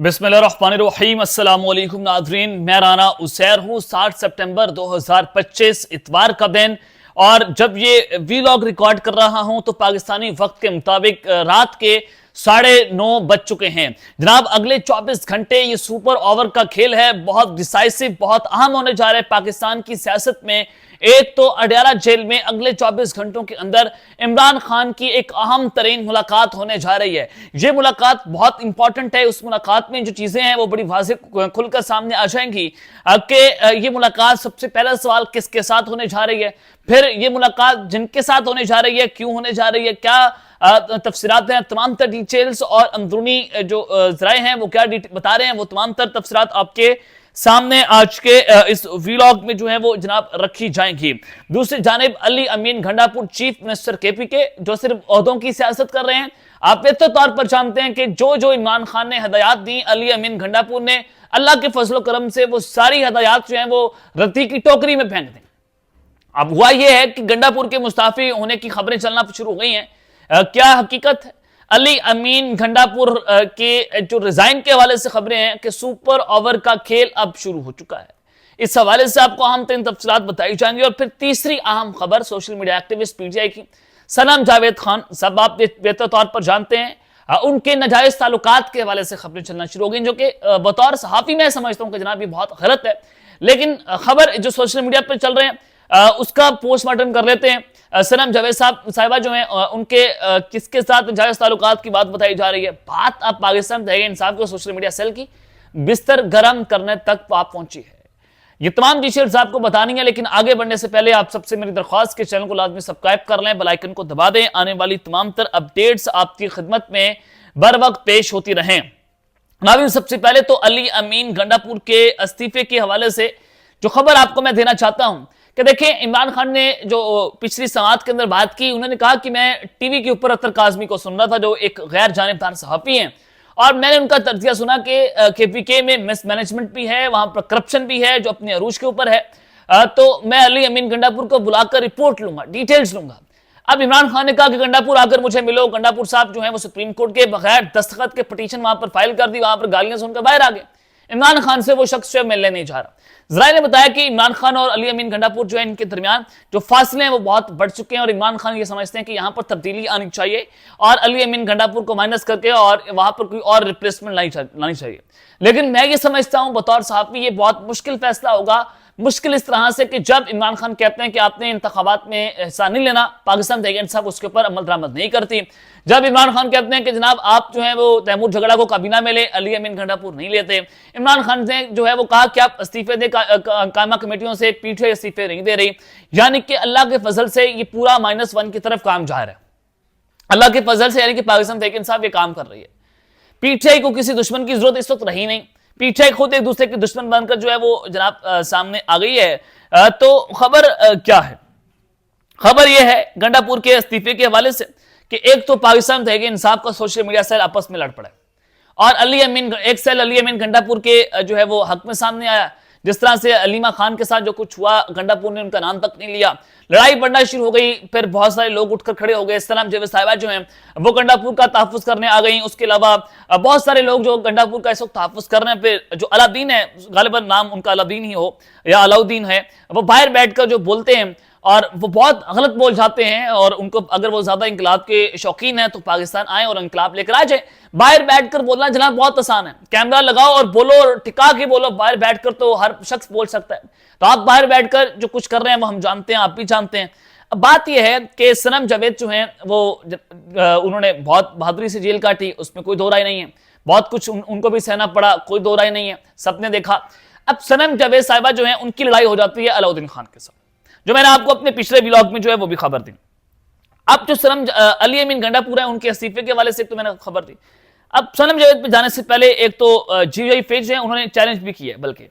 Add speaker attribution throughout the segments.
Speaker 1: बिस्मिल्लाहिर्रहमानिर्रहीम, अस्सलाम वालेकुम नाज़रीन। मैं राना उसैर हूँ। 7 सितंबर 2025 इतवार का दिन, और जब ये वीलॉग रिकॉर्ड कर रहा हूं तो पाकिस्तानी वक्त के मुताबिक रात के 9:30 बज चुके हैं। जनाब, अगले 24 घंटे ये सुपर ओवर का खेल है, बहुत डिसाइसिव, बहुत अहम होने जा रहा है पाकिस्तान की सियासत में। एक तो अडयाला जेल में अगले 24 घंटों के अंदर इमरान खान की एक अहम तरीन मुलाकात होने जा रही है। यह मुलाकात बहुत इंपॉर्टेंट है। उस मुलाकात में जो चीजें हैं वो बड़ी वाज़ेह खुलकर सामने आ जाएंगी कि ये मुलाकात, सबसे पहला सवाल, किसके साथ होने जा रही है, फिर ये मुलाकात जिनके साथ होने जा रही है क्यों होने जा रही है, क्या तफसीरात हैं, तमाम तर डिटेल्स और अंदरूनी जो जराए हैं वो क्या बता रहे हैं, वो तमाम तर तफसीरात आपके सामने आज के इस वीलॉग में जो है वो जनाब रखी जाएंगी। दूसरी जानिब अली अमीन गंडापुर, चीफ मिनिस्टर केपी के, जो सिर्फ ओहदों की सियासत कर रहे हैं। आप बेहतर तौर पर जानते हैं कि जो जो इमरान खान ने हदायत दी, अली अमीन गंडापुर ने अल्लाह के फजल करम से वो सारी हदायत जो है वो रद्दी की टोकरी में फेंक दी। अब हुआ यह है कि गंडापुर के मुस्ताफी होने की खबरें चलना शुरू हो गई हैं। क्या हकीकत है? अली अमीन गंडापुर के जो रिजाइन के हवाले से खबरें हैं कि सुपर ओवर का खेल अब शुरू हो चुका है। इस हवाले से आपको अहम तीन तफसीलात बताई जाएंगी। और फिर तीसरी अहम खबर सोशल मीडिया एक्टिविस्ट पीटीआई की सनम जावेद खान, सब आप बेहतर तौर पर जानते हैं, उनके नाजायज ताल्लुकात के हवाले से खबरें चलना शुरू हो गई, जो कि बतौर सहाफी मैं समझता हूं कि जनाब ये बहुत गलत है। लेकिन खबर जो सोशल मीडिया पर चल रहे हैं उसका पोस्टमार्टम कर लेते हैं। सनम जावेद साहिबा जो हैं उनके किसके साथ जायज ताल्लुकात की बात बताई जा रही है। बात अब पाकिस्तान तहरीक इंसाफ के सोशल मीडिया सेल की बिस्तर गर्म करने तक बात पहुंची है। ये तमाम डिटेल्स आपको बतानी है, लेकिन आगे बढ़ने से पहले आप सबसे मेरी दरख्वास्त के चैनल को लाजमी सब्सक्राइब कर लें, बेल आइकन को दबा दें। आने वाली तमाम तर अपडेट्स आपकी खिदमत में बर वक्त पेश होती रहें। नाज़रीन, सबसे पहले तो अली अमीन गंडापुर के इस्तीफे के हवाले से जो खबर आपको मैं देना चाहता हूं कि देखिए, इमरान खान ने जो पिछली समाअत के अंदर बात की, उन्होंने कहा कि मैं टीवी के ऊपर अख्तर काज़मी को सुन रहा था, जो एक गैर जानिबदार सहाफ़ी हैं, और मैंने उनका तर्जिया सुना कि केपीके में मिसमैनेजमेंट भी है, वहां पर करप्शन भी है जो अपने अरूज के ऊपर है। तो मैं अली अमीन गंडापुर को बुलाकर रिपोर्ट लूंगा, डिटेल्स लूंगा। अब इमरान खान ने कहा कि गंडापुर आकर मुझे मिलो। गंडापुर साहब जो है वो सुप्रीम कोर्ट के बगैर दस्तखत के पिटीशन वहां पर फाइल कर दी, वहां पर गालियां सुनकर बाहर आ गए। इमरान खान से वो शख्स जो मिलने नहीं जा रहा। जराए ने बताया कि इमरान खान और अली अमीन गंडापुर जो है इनके दरमियान जो फासले हैं वो बहुत बढ़ चुके हैं, और इमरान खान ये समझते हैं कि यहां पर तब्दीली आनी चाहिए और अली अमीन गंडापुर को माइनस करके और वहां पर कोई और रिप्लेसमेंट लानी चाहिए। लेकिन मैं ये समझता हूं बतौर सहाफी ये बहुत मुश्किल फैसला होगा। मुश्किल इस तरह से कि जब इमरान खान कहते हैं कि आपने इंतखाबात में हिस्सा नहीं लेना, पाकिस्तान तहरीक इंसाफ उसके ऊपर अमल दरामद नहीं करती। जब इमरान खान कहते हैं कि जनाब आप जो है वो तैमूर झगड़ा को काबीना में ले, अली अमीन गंडापुर नहीं लेते। इमरान खान ने जो है वो कहा कि आप इस्तीफे दे कायमा कमेटियों से, पीटीआई इस्तीफे नहीं दे रही। यानी कि अल्लाह के फजल से ये पूरा -1 की तरफ काम जा रहा है। अल्लाह के फजल से यानी कि पाकिस्तान तहरीक इंसाफ ये काम कर रही है। पीटीआई को किसी दुश्मन की जरूरत इस वक्त रही नहीं। पीटीआई खुद एक दूसरे के दुश्मन बनकर जो है वो जनाब सामने आ गई है। तो खबर क्या है? खबर यह है गंडापुर के इस्तीफे के हवाले से कि एक तो पाकिस्तान तहरीक इंसाफ का सोशल मीडिया सेल आपस में लड़ पड़ा, और एक सेल अली अमीन गंडापुर के जो है वो हक में सामने आया। जिस तरह से अलीमा खान के साथ जो कुछ हुआ, गंडापुर ने उनका नाम तक नहीं लिया, लड़ाई बढ़ना शुरू हो गई। फिर बहुत सारे लोग उठकर खड़े हो गए। सनम जावेद साहिबा जो हैं वो गंडापुर का तहफ़्फ़ुज़ करने आ गई। उसके अलावा बहुत सारे लोग जो गंडापुर का इस वक्त तहफ़्फ़ुज़ कर रहे हैं, फिर जो अलाउद्दीन है, गालिबन नाम उनका अलाउद्दीन ही हो या अलाउद्दीन है, वो बाहर बैठकर जो बोलते हैं और वो बहुत गलत बोल जाते हैं। और उनको अगर वो ज्यादा इंकलाब के शौकीन है तो पाकिस्तान आए और इंकलाब लेकर आ जाए। बाहर बैठकर बोलना जनाब बहुत आसान है, कैमरा लगाओ और बोलो और टिका के बोलो। बाहर बैठकर तो हर शख्स बोल सकता है। तो आप बाहर बैठकर जो कुछ कर रहे हैं वो हम जानते हैं, आप भी जानते हैं। अब बात यह है कि सनम जावेद जो है वो उन्होंने बहुत बहादुरी से जेल काटी, उसमें कोई दो राय नहीं है। बहुत कुछ उनको भी सहना पड़ा, कोई दो राय नहीं है, सबने देखा। अब सनम जावेद साहिबा जो है उनकी लड़ाई हो जाती है अलाउद्दीन खान के साथ, जो मैंने आपको अपने पिछले व्लॉग में जो है वो भी खबर दी। अब जो सनम अली अमीन गंडापुर है उनके इस्तीफे के वाले से तो मैंने खबर दी। अब सनम जावेद पे जाने से पहले एक तो जीयूआई फेज है, उन्होंने चैलेंज भी किया है। बल्कि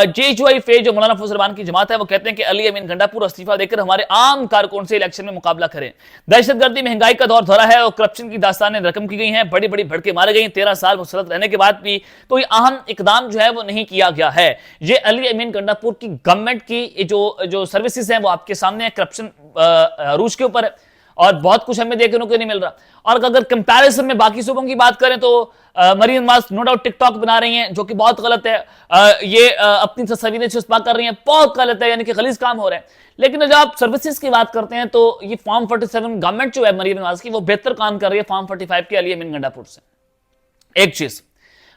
Speaker 1: जीयूआई फेज जो मौलाना फजल रहमान की जमात है वो कहते हैं कि अली अमीन गंडापुर इस्तीफा देकर हमारे आम कारकुन से इलेक्शन में मुकाबला करें। दहशतगर्दी, महंगाई का दौर धरा है और करप्शन की दास्तानें रकम की गई हैं। बड़ी बड़ी भड़के मारे गए। 13 साल मुसलत रहने के बाद भी कोई अहम इकदाम जो है वो नहीं किया गया है। ये अली अमीन गंडापुर की गवर्नमेंट की जो सर्विसेज हैं वो आपके सामने है। करप्शन अरूज के ऊपर है और बहुत कुछ हमें देखने को नहीं मिल रहा। और अगर कंपैरिजन में बाकी सूबों की बात करें तो Maryam Nawaz no doubt TikTok बना रही हैं, जो कि बहुत गलत है। ये अपनी तस्वीरें छुपा कर रही हैं, बहुत गलत है, यानी कि गलीज काम हो रहा है। लेकिन जब आप सर्विसेज की बात करते हैं तो ये फॉर्म 47 गवर्नमेंट जो है मरीम नवाज की, वो बेहतर काम कर रही है फॉर्म 45 के अली अमीन गंडापुर से। एक चीज,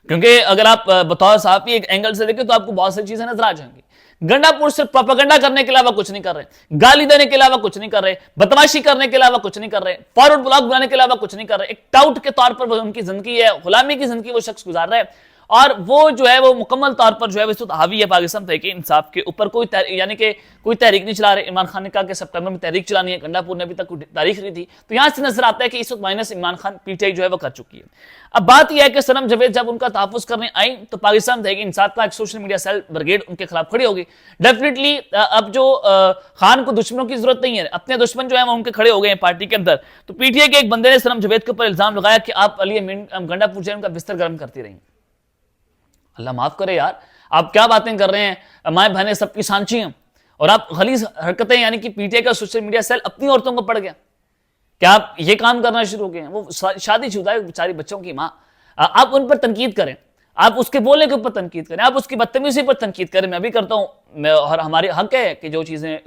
Speaker 1: क्योंकि अगर आप बतौर साहब एक एंगल से देखें तो आपको बहुत सारी चीजें नजर आ जाएंगी। गंडापुर सिर्फ प्रोपेगेंडा करने के अलावा कुछ नहीं कर रहे, गाली देने के अलावा कुछ नहीं कर रहे, बदमाशी करने के अलावा कुछ नहीं कर रहे, फॉरवर्ड ब्लॉग बनाने के अलावा कुछ नहीं कर रहे। एक टाउट के तौर पर उनकी जिंदगी है, गुलामी की जिंदगी वो शख्स गुजार रहा है। और वो जो है वो मुकम्मल तौर पर जो है इस वक्त हावी है पाकिस्तान तहरीक इंसाफ के ऊपर। कोई यानी कि कोई तहरीक नहीं चला रहे। इमरान खान ने कहा कि सितंबर में तहरीक चलानी है, गंडापुर ने अभी तक कोई तारीख नहीं थी। तो यहां से नजर आता है कि इस वक्त माइनस इमरान खान पीटीआई जो है वो कर चुकी है। अब बात यह है कि सनम जावेद जब उनका तहफ्फुज़ करने आई तो पाकिस्तान तहरीक इंसाफ का एक सोशल मीडिया सेल ब्रिगेड उनके खिलाफ खड़ी होगी। डेफिनेटली अब जो खान को दुश्मनों की जरूरत नहीं है, अपने दुश्मन जो है वो उनके खड़े हो गए हैं पार्टी के अंदर। तो पीटीआई के एक बंदे ने सनम जावेद के ऊपर इल्जाम लगाया कि आप अली अमीन गंडापुर जो है उनका बिस्तर गर्म करती रही। अल्लाह माफ करे यार, आप क्या बातें कर रहे हैं, माए बहनें सबकी सांची हैं और आप गलीज हरकतें, यानी कि पीटीआई का सोशल मीडिया सेल अपनी औरतों को पड़ गया। क्या आप ये काम करना शुरू हो गए हैं? वो शादीशुदा है बेचारी बच्चों की माँ, आप उन पर तनकीद करें, आप उसके बोलने के ऊपर तनकीद करें, आप उसकी बदतमीजी पर तनकीद करें। मैं भी करता हूँ, और हमारे हक है कि जो चीज़ें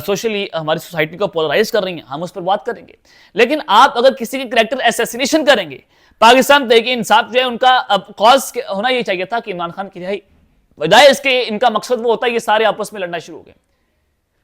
Speaker 1: सोशली हमारी सोसाइटी को पोलराइज कर रही हैं हम उस पर बात करेंगे। लेकिन आप अगर किसी के कैरेक्टर असैसिनेशन करेंगे, पाकिस्तान तहरीक इंसाफ जो है उनका अब कॉज होना ये चाहिए था कि इमरान खान की रिहाई, बजाय इसके इनका मकसद वो होता है ये सारे आपस में लड़ना शुरू हो गए।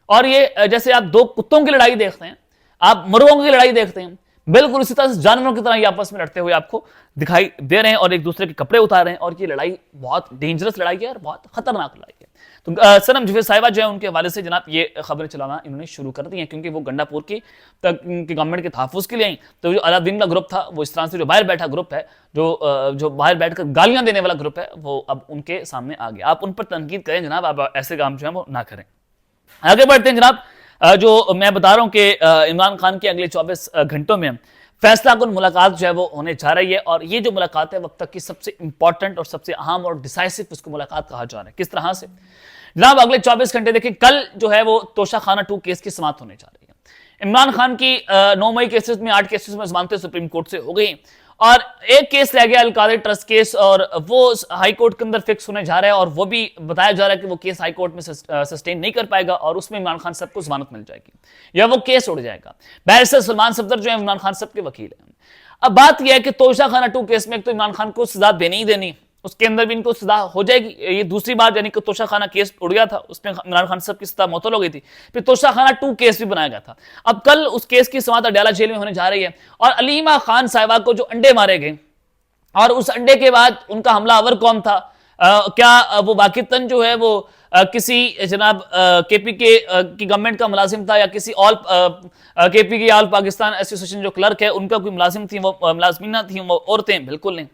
Speaker 1: और ये जैसे आप दो कुत्तों की लड़ाई देखते हैं, आप मुर्गों की लड़ाई देखते हैं, बिल्कुल उसी तरह से जानवरों की तरह ये आपस में लड़ते हुए आपको दिखाई दे रहे हैं और एक दूसरे के कपड़े उतार रहे हैं। और ये लड़ाई बहुत डेंजरस लड़ाई है और बहुत खतरनाक लड़ाई है। तो सनम जावेद साहिबा जो है उनके हवाले से जनाब ये खबरें चलाना इन्होंने शुरू कर दी हैं, क्योंकि वो गंडापुर की गवर्नमेंट के तहफ्फुज़ के लिए आई। तो जो अलादीन का ग्रुप था, वो इस तरह से जो बाहर बैठा ग्रुप है, जो बाहर बैठकर गालियां देने वाला ग्रुप है, वो अब उनके सामने आ गया। आप उन पर तनकीद करें जनाब, आप ऐसे काम जो है वो ना करें। आगे बढ़ते हैं जनाब। जो मैं बता रहा हूं कि इमरान खान के अगले 24 घंटों में फैसला कुन मुलाकात जो है वो होने जा रही है। और ये जो मुलाकात है वक्त तक की सबसे इंपॉर्टेंट और सबसे अहम और डिसाइसिव उसको मुलाकात कहा जा रहा है। किस तरह से जनाब, अगले 24 घंटे देखिए, कल जो है वो तोशाखाना 2 केस की समाप्त होने जा रही है। इमरान खान की 9 मई केसेस में 8 केसेस में जमानतें सुप्रीम कोर्ट से हो गई और एक केस रह गया अलकादर ट्रस्ट केस, और वो हाई कोर्ट के अंदर फिक्स होने जा रहा है। और वो भी बताया जा रहा है कि वो केस हाई कोर्ट में सस्टेन नहीं कर पाएगा और उसमें इमरान खान साहब को जमानत मिल जाएगी या वो केस उड़ जाएगा। बैरिस्टर सलमान सफदर जो है इमरान खान साहब के वकील हैं। अब बात यह है कि तोशाखाना 2 केस में एक तो इमरान खान को सजा देनी ही देनी, उसके अंदर भी इनको सजा हो जाएगी। ये दूसरी बार, यानी कि तोशाखाना केस उड़ गया था, उसमें इमरान खान साहब की सजा मुअत्तल हो गई थी, फिर तोशाखाना 2 केस भी बनाया गया था। अब कल उस केस की समाअत अडयाला जेल में होने जा रही है। और अलीमा खान साहिबा को जो अंडे मारे गए और उस अंडे के बाद उनका हमलावर कौन था, क्या वो वाकितन जो है वो किसी जनाब केपीके की गवर्नमेंट का मुलाजिम था या किसी all KPK all Pakistan association जो क्लर्क है उनका कोई मुलाजिम थी, वो मुलाजमीना थी, वो औरतें? बिल्कुल नहीं।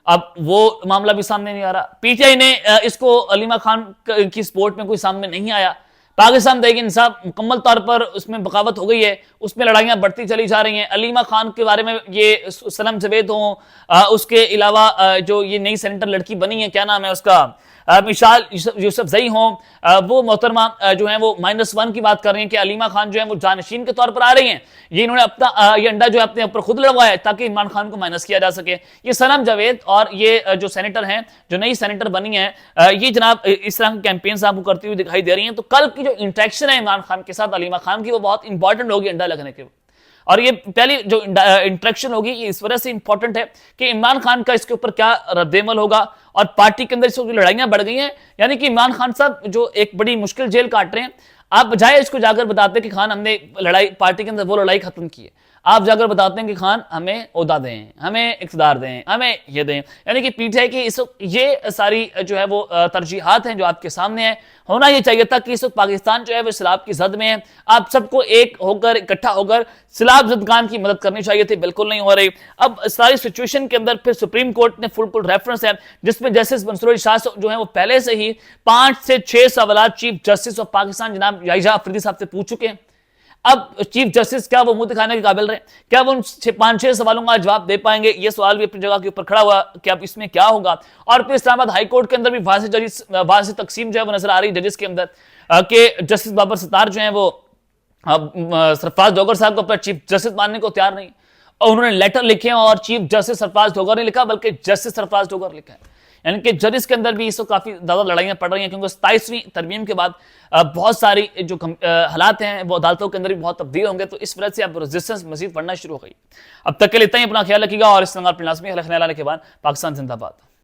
Speaker 1: अब वो मामला भी सामने नहीं आ रहा। पीटीआई ने इसको अलीमा खान की सपोर्ट में कोई सामने नहीं आया। पाकिस्तान तहरीक इंसाफ मुकम्मल तौर पर उसमें बगावत हो गई है, उसमें लड़ाइयां बढ़ती चली जा रही हैं। अलीमा खान के बारे में ये सनम जावेद हो, उसके अलावा जो ये नई सेनेटर लड़की बनी है, क्या नाम है उसका, मिसाल यूसुफजई हो, वो मोहतरमा जो है वो -1 की बात कर रही हैं कि अलीमा खान जो है वो जानशीन के तौर पर आ रही हैं। ये इन्होंने अपना ये अंडा जो है अपने ऊपर खुद लड़वाया ताकि इमरान खान को माइनस किया जा सके। ये सनम जावेद और ये जो सेनेटर हैं, जो नई सेनेटर बनी है, ये जनाब इस तरह के कैंपेन आपको करती हुई दिखाई दे रही हैं। तो कल की जो इंटरेक्शन है इमरान खान के साथ अलीमा खान की, वो बहुत इंपॉर्टेंट होगी अंडा लगने के। और ये पहली जो इंटरेक्शन होगी ये इस वजह से इंपॉर्टेंट है कि इमरान खान का इसके ऊपर क्या रद्देमल होगा। और पार्टी के अंदर इस वक्त लड़ाइयां बढ़ गई हैं, यानी कि इमरान खान साहब जो एक बड़ी मुश्किल जेल काट रहे हैं, आप बजाय इसको जाकर बताते कि खान हमने लड़ाई पार्टी के अंदर वो लड़ाई खत्म की है, आप जाकर बताते हैं कि खान हमें ओहदा दें, हमें इख्तिदार दें, हमें ये दें। यानी कि पीटीआई की इस ये सारी जो है वो तरजीहात हैं जो आपके सामने है। होना ये चाहिए था कि इस वक्त पाकिस्तान जो है वो सैलाब की जद में है, आप सबको एक होकर इकट्ठा होकर सैलाब ज़दगान की मदद करनी चाहिए थी, बिल्कुल नहीं हो रही। अब सारी सिचुएशन के अंदर फिर सुप्रीम कोर्ट ने फुल रेफरेंस है जिसमें जस्टिस मंसूर शाह जो है वो पहले से ही 5 से 6 सवाल चीफ जस्टिस ऑफ पाकिस्तान जनाब याहिया अफरीदी साहब से पूछ चुके हैं। अब चीफ जस्टिस क्या वो मुंह दिखाने के काबिल रहे, क्या वो उन 5-6 सवालों का जवाब दे पाएंगे? ये सवाल भी अपनी जगह के ऊपर खड़ा हुआ कि अब इसमें क्या होगा। और फिर इस्लामाबाद हाई कोर्ट के अंदर भी वाज़ेह तकसीम जो है वो नजर आ रही जजेस के अंदर कि जस्टिस बाबर सत्तार जो है वो सरफराज डोगर साहब को अपना चीफ जस्टिस मानने को तैयार नहीं, और उन्होंने लेटर लिखे हैं और चीफ जस्टिस सरफराज डोगर ने लिखा, बल्कि जस्टिस सरफराज डोगर लिखा है। यानी कि जजेस के अंदर भी इस वक्त काफी ज्यादा लड़ाइयां पड़ रही हैं, क्योंकि 27वीं तरमीम के बाद बहुत सारी जो हालात हैं वो अदालतों के अंदर भी बहुत तब्दील होंगे, तो इस वजह से अब रेजिस्टेंस मजीद बढ़ना शुरू हो गई। अब तक के लिए इतना ही, अपना ख्याल रखिएगा और इस लाजमी ख्याल आने के बाद पाकिस्तान जिंदाबाद।